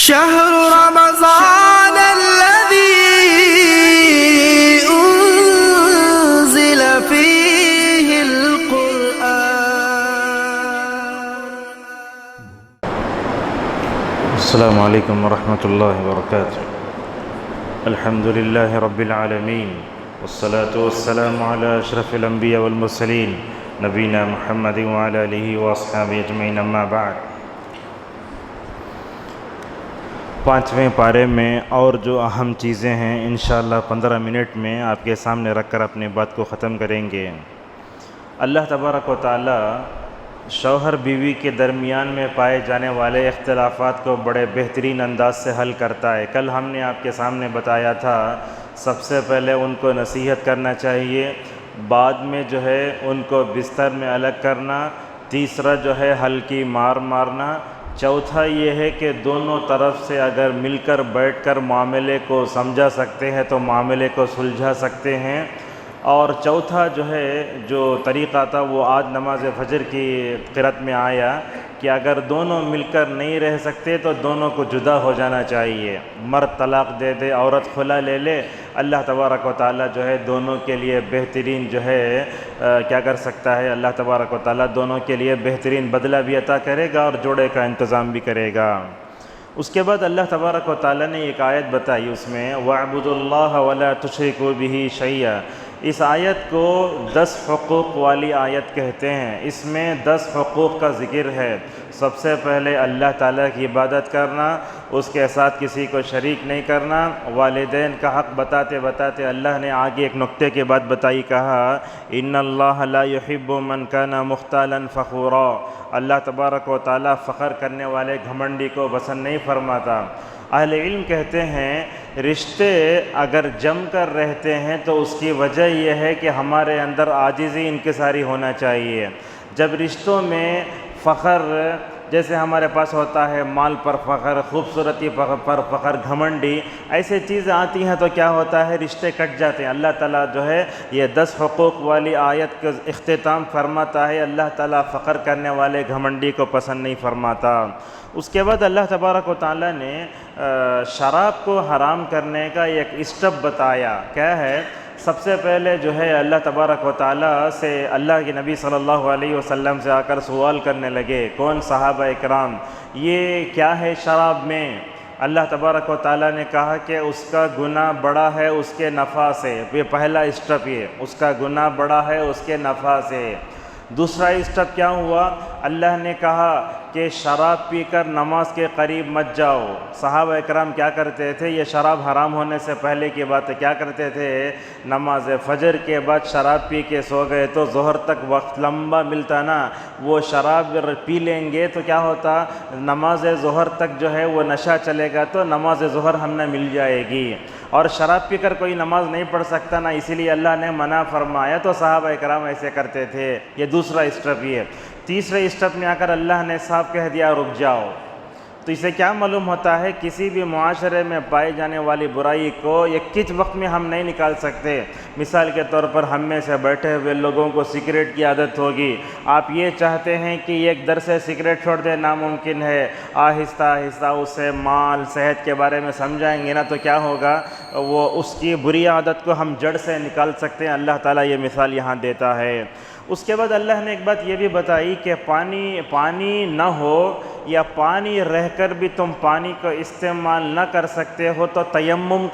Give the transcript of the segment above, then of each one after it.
شهر رمضان الذي أنزل فيه القرآن. السلام عليكم ورحمة الله وبركاته. الحمد لله رب العالمين، والصلاة والسلام على أشرف الأنبياء والمرسلين نبينا محمد وعلى آله وأصحابه أجمعين، أما بعد. 5ویں پارے میں اور جو اہم چیزیں ہیں انشاءاللہ 15 منٹ میں آپ کے سامنے رکھ کر اپنی بات کو ختم کریں گے. اللہ تبارک و تعالی شوہر بیوی کے درمیان میں پائے جانے والے اختلافات کو بڑے بہترین انداز سے حل کرتا ہے. کل ہم نے آپ کے سامنے بتایا تھا سب سے پہلے ان کو نصیحت کرنا چاہیے، بعد میں جو ہے ان کو بستر میں الگ کرنا، تیسرا جو ہے ہلکی مار مارنا، چوتھا یہ ہے کہ دونوں طرف سے اگر مل کر بیٹھ کر معاملے کو سمجھا سکتے ہیں تو معاملے کو سلجھا سکتے ہیں، اور چوتھا جو ہے جو طریقہ تھا وہ آج نماز فجر کی قرأت میں آیا کہ اگر دونوں مل کر نہیں رہ سکتے تو دونوں کو جدا ہو جانا چاہیے. مرد طلاق دے دے، عورت خلا لے لے، اللہ تبارک و تعالیٰ جو ہے دونوں کے لیے بہترین جو ہے کیا کر سکتا ہے، اللہ تبارک و تعالیٰ دونوں کے لیے بہترین بدلہ بھی عطا کرے گا اور جوڑے کا انتظام بھی کرے گا. اس کے بعد اللہ تبارک و تعالیٰ نے ایک آیت بتائی اس میں وَاعْبُدُوا اللَّهَ وَلَا تُشْرِكُوا بِهِ شَيْئًا. اس آیت کو 10 حقوق والی آیت کہتے ہیں. اس میں 10 حقوق کا ذکر ہے. سب سے پہلے اللہ تعالیٰ کی عبادت کرنا، اس کے ساتھ کسی کو شریک نہیں کرنا، والدین کا حق بتاتے بتاتے اللہ نے آگے ایک نقطے کے بعد بتائی، کہا ان اللہ لا يحب من كان مختالا فخورا. اللہ تبارک و تعالیٰ فخر کرنے والے گھمنڈی کو پسند نہیں فرماتا. اہل علم کہتے ہیں رشتے اگر جم کر رہتے ہیں تو اس کی وجہ یہ ہے کہ ہمارے اندر عاجزی انکساری ہونا چاہیے. جب رشتوں میں فخر، جیسے ہمارے پاس ہوتا ہے مال پر فخر، خوبصورتی پر فخر، گھمنڈی، ایسے چیزیں آتی ہیں تو کیا ہوتا ہے، رشتے کٹ جاتے ہیں. اللہ تعالیٰ جو ہے یہ 10 حقوق والی آیت کا اختتام فرماتا ہے اللہ تعالیٰ فخر کرنے والے گھمنڈی کو پسند نہیں فرماتا. اس کے بعد اللہ تبارک و تعالیٰ نے شراب کو حرام کرنے کا ایک اسٹیپ بتایا. کیا ہے، سب سے پہلے جو ہے اللہ تبارک و تعالیٰ سے اللہ کے نبی صلی اللہ علیہ وسلم سے آ کر سوال کرنے لگے، کون صحابہ اکرام، یہ کیا ہے شراب میں؟ اللہ تبارک و تعالیٰ نے کہا کہ اس کا گناہ بڑا ہے اس کے نفع سے. یہ پہلا اسٹیپ، یہ اس کا گناہ بڑا ہے اس کے نفع سے. دوسرا اسٹیپ کیا ہوا، اللہ نے کہا کہ شراب پی کر نماز کے قریب مت جاؤ. صحابہ اکرام کیا کرتے تھے، یہ شراب حرام ہونے سے پہلے کی بات ہے، کیا کرتے تھے، نماز فجر کے بعد شراب پی کے سو گئے تو ظہر تک وقت لمبا ملتا نا، وہ شراب پی لیں گے تو کیا ہوتا، نماز ظہر تک جو ہے وہ نشہ چلے گا تو نماز ظہر ہم نے مل جائے گی، اور شراب پی کر کوئی نماز نہیں پڑھ سکتا نا، اسی لیے اللہ نے منع فرمایا. تو صحابہ اکرام ایسے کرتے تھے. یہ دوسرا اسٹیپ. یہ تیسرے اسٹیپ میں آ کر اللہ نے صاف کہہ دیا رک جاؤ. تو اسے کیا معلوم ہوتا ہے، کسی بھی معاشرے میں پائی جانے والی برائی کو ایک کچھ وقت میں ہم نہیں نکال سکتے. مثال کے طور پر ہم میں سے بیٹھے ہوئے لوگوں کو سگریٹ کی عادت ہوگی، آپ یہ چاہتے ہیں کہ ایک در سے سگریٹ چھوڑ دیں، ناممکن ہے. آہستہ آہستہ اسے مال صحت کے بارے میں سمجھائیں گے نا تو کیا ہوگا، وہ اس کی بری عادت کو ہم جڑ سے نکال سکتے ہیں. اللہ تعالیٰ یہ مثال یہاں دیتا ہے. اس کے بعد اللہ نے ایک بات یہ بھی بتائی کہ پانی نہ ہو یا پانی رہ کر بھی تم پانی کو استعمال نہ کر سکتے ہو تو تیمم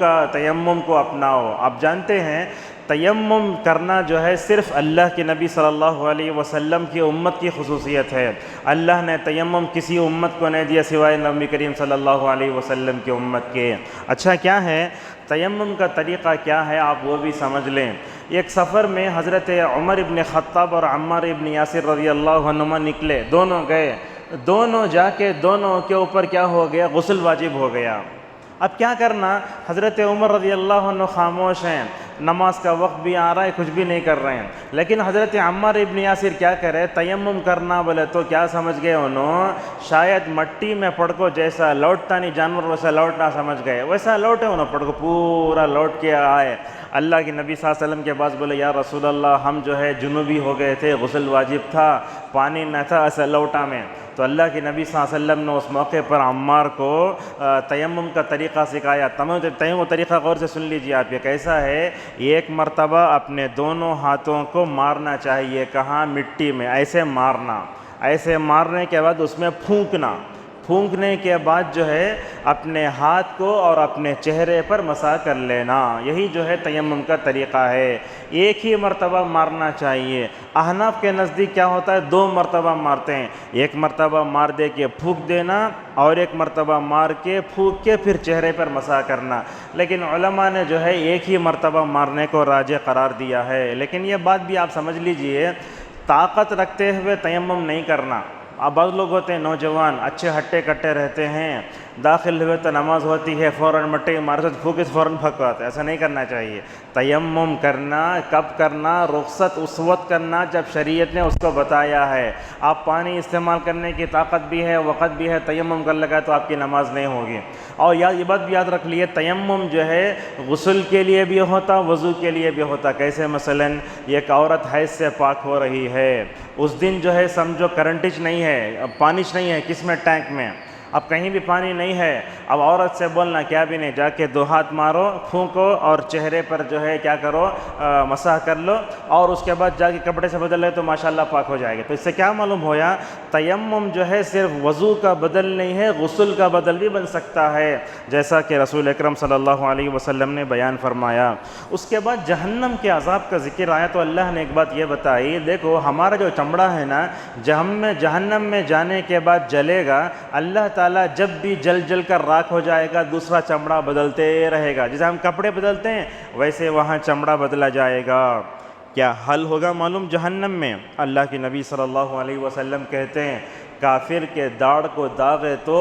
کو اپناؤ. آپ جانتے ہیں تیمم کرنا جو ہے صرف اللہ کے نبی صلی اللہ علیہ وسلم کی امت کی خصوصیت ہے. اللہ نے تیمم کسی امت کو نہیں دیا سوائے نبی کریم صلی اللہ علیہ وسلم کی امت کے. اچھا کیا ہے تیمم کا طریقہ، کیا ہے آپ وہ بھی سمجھ لیں. ایک سفر میں حضرت عمر ابن خطاب اور عمار ابن یاسر رضی اللہ عنہما نکلے، دونوں گئے، دونوں جا کے دونوں کے اوپر کیا ہو گیا، غسل واجب ہو گیا. اب کیا کرنا، حضرت عمر رضی اللہ عنہ خاموش ہیں، نماز کا وقت بھی آ رہا ہے، کچھ بھی نہیں کر رہے ہیں. لیکن حضرت عمار ابن یاسر کیا کرے، تیمم کرنا بولے تو کیا سمجھ گئے انہوں، شاید مٹی میں پڑ کو جیسا لوٹتا نہیں جانور ویسا لوٹنا سمجھ گئے، ویسا لوٹے انہوں، پڑ کو پورا لوٹ کے آئے. اللہ کے نبی صلی اللہ علیہ وسلم کے پاس بولے یا رسول اللہ ہم جو ہے جنوبی ہو گئے تھے، غسل واجب تھا، پانی نہ تھا ایسا لوٹا میں. تو اللہ کے نبی صلی اللہ علیہ وسلم نے اس موقع پر عمار کو تیمم کا طریقہ سکھایا. تیمم طریقہ غور سے سن لیجیے آپ. یہ کیسا ہے؟ ایک مرتبہ اپنے دونوں ہاتھوں کو مارنا چاہیے. کہاں؟ مٹی میں. ایسے مارنا. ایسے مارنے کے بعد اس میں پھونکنا. پھونکنے کے بعد جو ہے اپنے ہاتھ کو اور اپنے چہرے پر مسح کر لینا. یہی جو ہے تیمم کا طریقہ ہے. ایک ہی مرتبہ مارنا چاہیے. احناف کے نزدیک کیا ہوتا ہے؟ 2 مرتبہ مارتے ہیں. ایک مرتبہ مار دے کے پھونک دینا اور ایک مرتبہ مار کے پھونک کے پھر چہرے پر مسح کرنا. لیکن علماء نے جو ہے ایک ہی مرتبہ مارنے کو راجح قرار دیا ہے. لیکن یہ بات بھی آپ سمجھ لیجئے، طاقت رکھتے ہوئے تیمم نہیں کرنا. اب بعض لوگ ہوتے ہیں نوجوان اچھے ہٹے کٹے رہتے ہیں، داخل ہوئے تو نماز ہوتی ہے فوراً مٹی مارے پھونکے فوراً پھکواتے. ایسا نہیں کرنا چاہیے. تیمم کرنا کب کرنا؟ رخصت اس وقت کرنا جب شریعت نے اس کو بتایا ہے. آپ پانی استعمال کرنے کی طاقت بھی ہے، وقت بھی ہے، تیمم کر لگا تو آپ کی نماز نہیں ہوگی. اور یہ بات بھی یاد رکھ لیے، تیمم جو ہے غسل کے لیے بھی ہوتا، وضو کے لیے بھی ہوتا. کیسے؟ مثلاً ایک عورت حیض سے پاک ہو رہی ہے، اس دن جو ہے سمجھو کرنٹش نہیں ہے، پانیش نہیں ہے، کس میں؟ ٹینک میں. اب کہیں بھی پانی نہیں ہے. اب عورت سے بولنا کیا بھی نہیں، جا کے 2 ہاتھ مارو، پھونکو اور چہرے پر جو ہے کیا کرو؟ مسح کر لو اور اس کے بعد جا کے کپڑے سے بدل لے تو ماشاءاللہ پاک ہو جائے گا. تو اس سے کیا معلوم ہوا؟ تیمم جو ہے صرف وضو کا بدل نہیں ہے، غسل کا بدل بھی بن سکتا ہے، جیسا کہ رسول اکرم صلی اللہ علیہ وسلم نے بیان فرمایا. اس کے بعد جہنم کے عذاب کا ذکر آیا تو اللہ نے ایک بات یہ بتائی، دیکھو ہمارا جو چمڑا ہے نا، جہنم میں جانے کے بعد جلے گا. اللہ تعالیٰ جب بھی جل جل کر راکھ ہو جائے گا دوسرا چمڑا بدلتے رہے گا. جیسے ہم کپڑے بدلتے ہیں ویسے وہاں چمڑا بدلا جائے گا. کیا حل ہوگا معلوم جہنم میں؟ اللہ کے نبی صلی اللہ علیہ وسلم کہتے ہیں کافر کے داڑھ کو داغے تو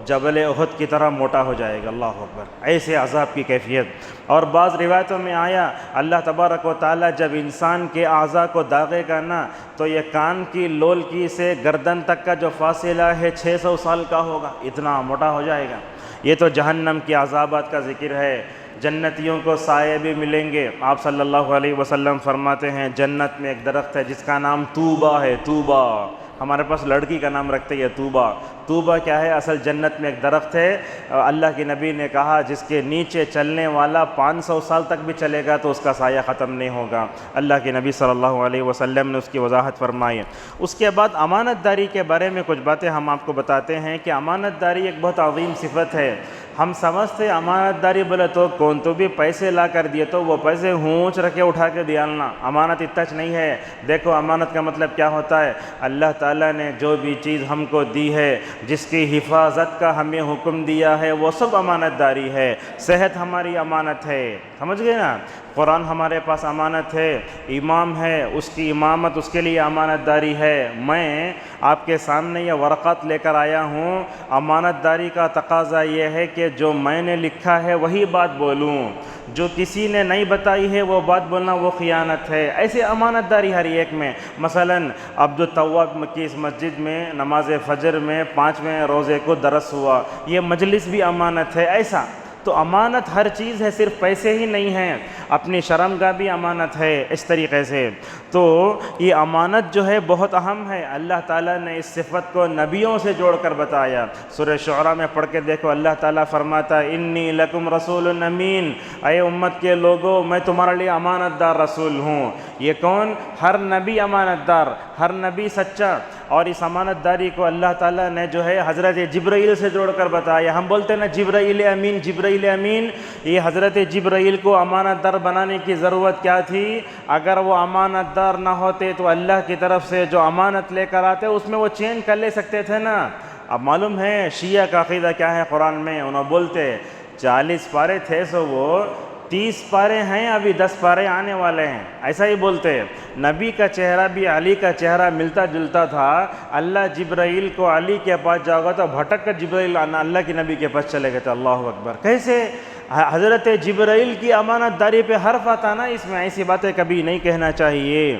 جبل احد کی طرح موٹا ہو جائے گا. اللہ اکبر. ایسے عذاب کی کیفیت. اور بعض روایتوں میں آیا اللہ تبارک و تعالیٰ جب انسان کے اعضاء کو داغے گا نا تو یہ کان کی لول کی سے گردن تک کا جو فاصلہ ہے 600 سال کا ہوگا. اتنا موٹا ہو جائے گا. یہ تو جہنم کے عذابات کا ذکر ہے. جنتیوں کو سائے بھی ملیں گے. آپ صلی اللہ علیہ وسلم فرماتے ہیں جنت میں ایک درخت ہے جس کا نام طوبہ ہے. طوبہ ہمارے پاس لڑکی کا نام رکھتے ہیں طوبہ. طوبہ کیا ہے؟ اصل جنت میں ایک درخت ہے. اللہ کے نبی نے کہا جس کے نیچے چلنے والا 500 سال تک بھی چلے گا تو اس کا سایہ ختم نہیں ہوگا. اللہ کے نبی صلی اللہ علیہ وسلم نے اس کی وضاحت فرمائی. اس کے بعد امانت داری کے بارے میں کچھ باتیں ہم آپ کو بتاتے ہیں کہ امانت داری ایک بہت عظیم صفت ہے. ہم سمجھتے امانت داری بولے تو کون تو بھی پیسے لا کر دیے تو وہ پیسے ہونچ رکھے اٹھا کے دیالنا. امانت اتنا نہیں ہے. دیکھو امانت کا مطلب کیا ہوتا ہے؟ اللہ تعالیٰ نے جو بھی چیز ہم کو دی ہے، جس کی حفاظت کا ہمیں حکم دیا ہے، وہ سب امانت داری ہے. صحت ہماری امانت ہے، سمجھ گئے نا؟ قرآن ہمارے پاس امانت ہے. امام ہے، اس کی امامت اس کے لیے امانت داری ہے. میں آپ کے سامنے یہ ورقات لے کر آیا ہوں. امانت داری کا تقاضا یہ ہے کہ جو میں نے لکھا ہے وہی بات بولوں، جو کسی نے نہیں بتائی ہے وہ بات بولنا وہ خیانت ہے. ایسے امانت داری ہر ایک میں. مثلاً عبد التواب مکی اس مسجد میں نماز فجر میں 5ویں روزے کو درس ہوا، یہ مجلس بھی امانت ہے. ایسا تو امانت ہر چیز ہے، صرف پیسے ہی نہیں ہیں، اپنی شرمگاہ بھی امانت ہے. اس طریقے سے تو یہ امانت جو ہے بہت اہم ہے. اللہ تعالیٰ نے اس صفت کو نبیوں سے جوڑ کر بتایا. سورہ شعراء میں پڑھ کے دیکھو اللہ تعالیٰ فرماتا انی لکم رسول امین، اے امت کے لوگوں میں تمہارے لیے امانت دار رسول ہوں. یہ کون؟ ہر نبی امانت دار، ہر نبی سچا. اور اس امانت داری کو اللہ تعالیٰ نے جو ہے حضرت جبرائیل سے جوڑ کر بتایا. ہم بولتے ہیں نا جبرائیل امین جبرائیل امین. یہ حضرت جبرائیل کو امانت دار بنانے کی ضرورت کیا تھی؟ اگر وہ امانت دار نہ ہوتے تو اللہ کی طرف سے جو امانت لے کر آتے اس میں وہ چینج کر لے سکتے تھے نا. اب معلوم ہے شیعہ کا عقیدہ کیا ہے قرآن میں؟ انہوں بولتے 40 پارے تھے سو وہ 30 پارے ہیں، ابھی 10 پارے آنے والے ہیں. ایسا ہی بولتے. نبی کا چہرہ بھی علی کا چہرہ ملتا جلتا تھا. اللہ جبرائیل کو علی کے پاس جاؤ گا تو بھٹک کر جبرائیل اللہ کے نبی کے پاس چلے گئے تھے. اللہ اکبر. کیسے؟ حضرت جبرائیل کی امانت داری پہ حرف آتا نا اس میں. ایسی باتیں کبھی نہیں کہنا چاہیے.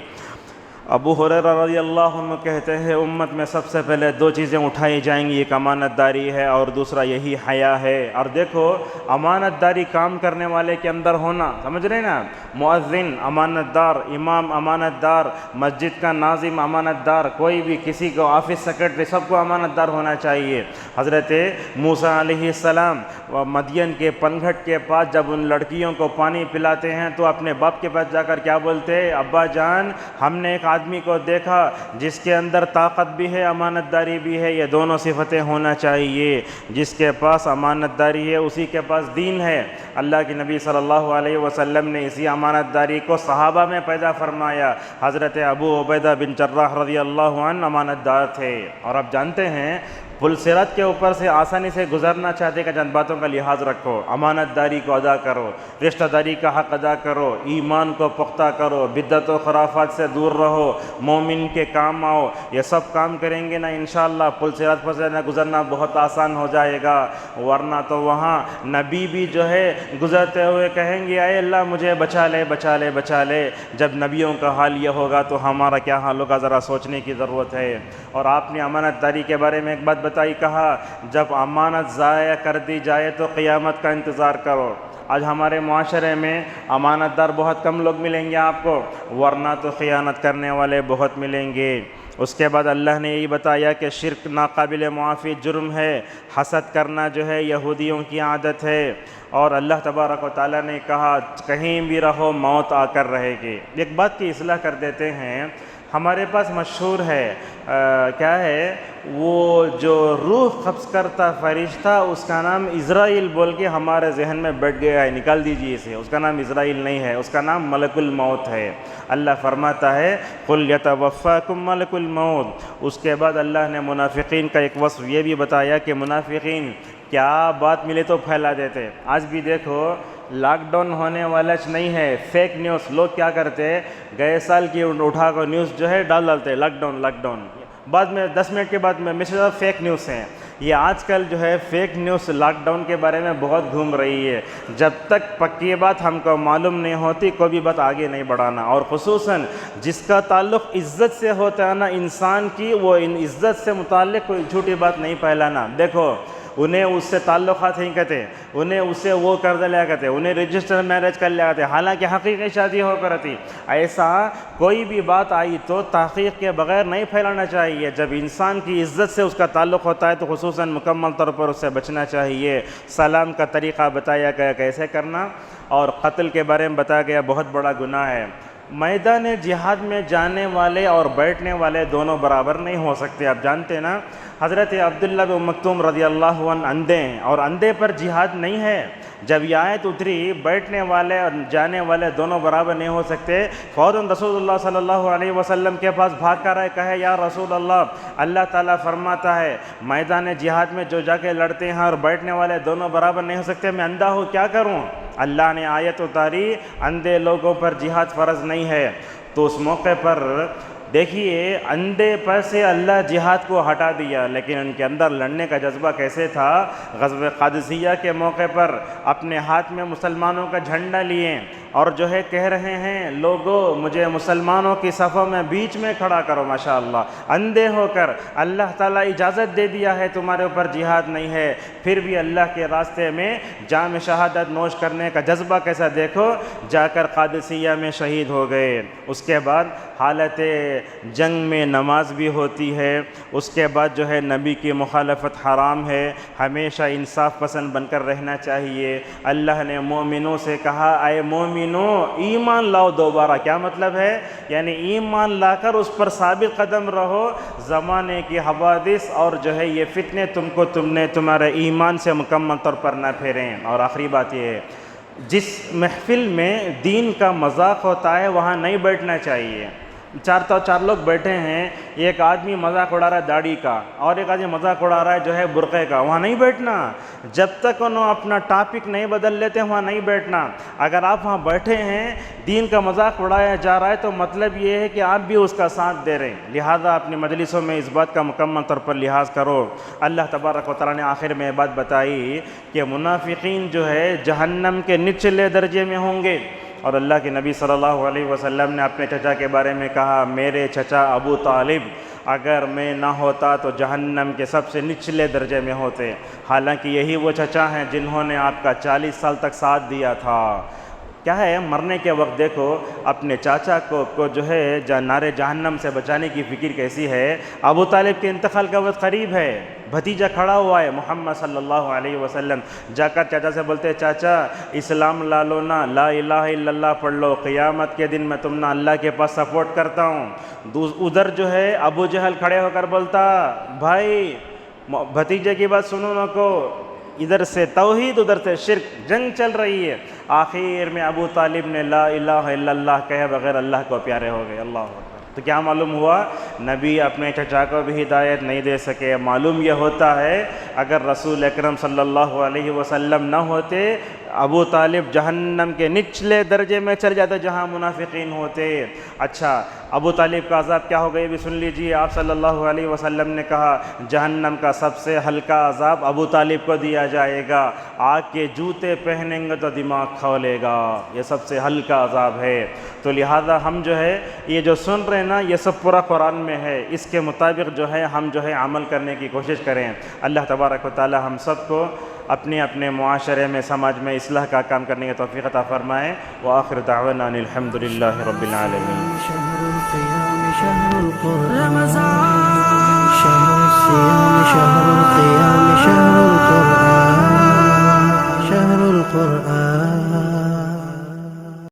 ابو ہریرہ رضی اللہ عنہ کہتے ہیں امت میں سب سے پہلے دو چیزیں اٹھائی جائیں گی، ایک امانت داری ہے اور دوسرا یہی حیا ہے۔ اور دیکھو امانت داری کام کرنے والے کے اندر ہونا، سمجھ رہے ہیں نا، مؤذن امانت دار، امام امانت دار، مسجد کا ناظم امانت دار، کوئی بھی کسی کو آفس سیکرٹری سب کو امانت دار ہونا چاہیے۔ حضرت موسیٰ علیہ السلام مدین کے پنگھٹ کے پاس جب ان لڑکیوں کو پانی پلاتے ہیں تو اپنے باپ کے پاس جا کر کیا بولتے ہیں، ابا جان ہم نے ایک آدمی کو دیکھا جس کے اندر طاقت بھی ہے امانت داری بھی ہے، یہ دونوں صفتیں ہونا چاہیے، جس کے پاس امانت داری ہے اسی کے پاس دین ہے۔ اللہ کے نبی صلی اللہ علیہ وسلم نے اسی امانت داری کو صحابہ میں پیدا فرمایا۔ حضرت ابو عبیدہ بن جراح رضی اللہ عنہ امانت دار تھے، اور آپ جانتے ہیں پل صراط کے اوپر سے آسانی سے گزرنا چاہتے کہ چند باتوں کا لحاظ رکھو، امانت داری کو ادا کرو، رشتہ داری کا حق ادا کرو، ایمان کو پختہ کرو، بدعت و خرافات سے دور رہو، مومن کے کام آؤ، یہ سب کام کریں گے نا انشاءاللہ پل صراط پر سے گزرنا بہت آسان ہو جائے گا۔ ورنہ تو وہاں نبی بھی جو ہے گزرتے ہوئے کہیں گے اے اللہ مجھے بچا لے بچا لے بچا لے۔ جب نبیوں کا حال یہ ہوگا تو ہمارا کیا حال ہوگا، ذرا سوچنے کی ضرورت ہے۔ اور آپ نے امانت داری کے بارے میں ایک بات بتائی، کہا جب امانت ضائع کر دی جائے تو قیامت کا انتظار کرو۔ آج ہمارے معاشرے میں امانت دار بہت کم لوگ ملیں گے آپ کو، ورنہ تو خیانت کرنے والے بہت ملیں گے۔ اس کے بعد اللہ نے یہی بتایا کہ شرک ناقابل معافی جرم ہے، حسد کرنا جو ہے یہودیوں کی عادت ہے، اور اللہ تبارک و تعالیٰ نے کہا کہیں بھی رہو موت آ کر رہے گی۔ ایک بات کی اصلاح کر دیتے ہیں، ہمارے پاس مشہور ہے کیا ہے، وہ جو روح قبض کرتا فرشتہ اس کا نام عزرائیل بول کے ہمارے ذہن میں بیٹھ گیا ہے، نکال دیجیے اسے، اس کا نام عزرائیل نہیں ہے، اس کا نام ملک الموت ہے۔ اللہ فرماتا ہے قُلْ يَتَوَفَّاكُمْ مَلَكُ الْمَوْتِ۔ اس کے بعد اللہ نے منافقین کا ایک وصف یہ بھی بتایا کہ منافقین کیا بات ملے تو پھیلا دیتے۔ آج بھی دیکھو لاک ڈاؤن ہونے والا نہیں ہے، فیک نیوز لوگ کیا کرتے، گئے سال کی اٹھا کر نیوز جو ہے ڈال ڈالتے لاک ڈاؤن، بعد میں 10 منٹ کے بعد میں میسیج فیک نیوز ہیں۔ یہ آج کل جو ہے فیک نیوز لاک ڈاؤن کے بارے میں بہت گھوم رہی ہے۔ جب تک پکی بات ہم کو معلوم نہیں ہوتی کوئی بھی بات آگے نہیں بڑھانا، اور خصوصاً جس کا تعلق عزت سے ہوتا ہے نا انسان کی، وہ ان عزت سے متعلق کوئی جھوٹی بات نہیں پھیلانا۔ دیکھو انہیں اس سے تعلقات نہیں کہتے، انہیں اس سے وہ قرض لیا کرتے، انہیں رجسٹر میرج کر لیا کرتے، حالانکہ حقیقی شادی ہو کر تھی۔ ایسا کوئی بھی بات آئی تو تحقیق کے بغیر نہیں پھیلانا چاہیے۔ جب انسان کی عزت سے اس کا تعلق ہوتا ہے تو خصوصاً مکمل طور پر اس سے بچنا چاہیے۔ سلام کا طریقہ بتایا گیا کیسے کرنا، اور قتل کے بارے میں بتایا گیا بہت بڑا گناہ ہے۔ میدان جہاد میں جانے والے اور بیٹھنے والے دونوں برابر نہیں ہو سکتے۔ آپ جانتے نا حضرت عبداللہ بن مکتوم رضی اللہ عنہ اندھے ہیں، اور اندھے پر جہاد نہیں ہے۔ جب یہ آیت اتری بیٹھنے والے اور جانے والے دونوں برابر نہیں ہو سکتے، فوراً رسول اللہ صلی اللہ علیہ وسلم کے پاس بھاگ کر آئے، کہے یا رسول اللہ تعالیٰ فرماتا ہے میدان جہاد میں جو جا کے لڑتے ہیں اور بیٹھنے والے دونوں برابر نہیں ہو سکتے، میں اندھا ہوں کیا کروں؟ اللہ نے آیت اتاری اندھے لوگوں پر جہاد فرض نہیں ہے۔ تو اس موقع پر دیکھیے اندھے پر سے اللہ جہاد کو ہٹا دیا، لیکن ان کے اندر لڑنے کا جذبہ کیسے تھا۔ غزوہ قادسیہ کے موقع پر اپنے ہاتھ میں مسلمانوں کا جھنڈا لیے اور جو ہے کہہ رہے ہیں لوگوں مجھے مسلمانوں کی صفوں میں بیچ میں کھڑا کرو۔ ماشاءاللہ اندھے ہو کر اللہ تعالیٰ اجازت دے دیا ہے تمہارے اوپر جہاد نہیں ہے، پھر بھی اللہ کے راستے میں جام شہادت نوش کرنے کا جذبہ کیسا، دیکھو جا کر قادسیہ میں شہید ہو گئے۔ اس کے بعد حالت جنگ میں نماز بھی ہوتی ہے، اس کے بعد جو ہے نبی کی مخالفت حرام ہے، ہمیشہ انصاف پسند بن کر رہنا چاہیے۔ اللہ نے مومنوں سے کہا اے مومنوں ایمان لاؤ دوبارہ، کیا مطلب ہے؟ یعنی ایمان لا کر اس پر ثابت قدم رہو، زمانے کی حوادث اور جو ہے یہ فتنے تمہارے ایمان سے مکمل طور پر نہ پھیریں۔ اور آخری بات یہ ہے جس محفل میں دین کا مذاق ہوتا ہے وہاں نہیں بیٹھنا چاہیے۔ چار لوگ بیٹھے ہیں، ایک آدمی مذاق اڑا رہا ہے داڑھی کا اور ایک آدمی مذاق اڑا رہا ہے جو ہے برقعے کا، وہاں نہیں بیٹھنا۔ جب تک انہوں اپنا ٹاپک نہیں بدل لیتے وہاں نہیں بیٹھنا۔ اگر آپ وہاں بیٹھے ہیں دین کا مذاق اڑایا جا رہا ہے تو مطلب یہ ہے کہ آپ بھی اس کا ساتھ دے رہے ہیں، لہذا اپنی مجلسوں میں اس بات کا مکمل طور پر لحاظ کرو۔ اللہ تبارک و تعالیٰ نے آخر میں یہ بات بتائی کہ منافقین جو ہے جہنم کے نچلے درجے میں ہوں گے، اور اللہ کے نبی صلی اللہ علیہ وسلم نے اپنے چچا کے بارے میں کہا میرے چچا ابو طالب اگر میں نہ ہوتا تو جہنم کے سب سے نچلے درجے میں ہوتے، حالانکہ یہی وہ چچا ہیں جنہوں نے آپ کا 40 سال تک ساتھ دیا تھا۔ کیا ہے مرنے کے وقت دیکھو اپنے چاچا کو جو ہے نار جہنم سے بچانے کی فکر کیسی ہے۔ ابو طالب کے انتقال کا وقت قریب ہے، بھتیجا کھڑا ہوا ہے محمد صلی اللہ علیہ وسلم، جا کر چاچا سے بولتے چاچا اسلام لا لو نا، لا الہ الا اللہ پڑھ لو، قیامت کے دن میں تم نہ اللہ کے پاس سپورٹ کرتا ہوں۔ ادھر جو ہے ابو جہل کھڑے ہو کر بولتا بھائی بھتیجے کی بات سنو نہ کو، ادھر سے توحید ادھر سے شرک، جنگ چل رہی ہے۔ آخر میں ابو طالب نے لا الہ الا اللہ کہے بغیر اللہ کو پیارے ہو گئے۔ اللہ اکبر۔ تو کیا معلوم ہوا نبی اپنے چچا کو بھی ہدایت نہیں دے سکے۔ معلوم یہ ہوتا ہے اگر رسول اکرم صلی اللہ علیہ وسلم نہ ہوتے ابو طالب جہنم کے نچلے درجے میں چل جاتے جہاں منافقین ہوتے۔ اچھا ابو طالب کا عذاب کیا ہوگا یہ بھی سن لیجئے۔ آپ صلی اللہ علیہ وسلم نے کہا جہنم کا سب سے ہلکا عذاب ابو طالب کو دیا جائے گا، آگ کے جوتے پہنیں گے تو دماغ کھولے گا، یہ سب سے ہلکا عذاب ہے۔ تو لہذا ہم جو ہے یہ جو سن رہے ہیں نا یہ سب پورا قرآن میں ہے، اس کے مطابق جو ہے ہم جو ہے عمل کرنے کی کوشش کریں۔ اللہ تبارک و تعالی ہم سب کو اپنے اپنے معاشرے میں سماج میں اصلاح کا کام کرنے کی توفیق عطا فرمائے۔ وآخر دعوانا ان الحمد للہ رب العالمین۔ شهر القيام شهر القرآن شهر الصيام شهر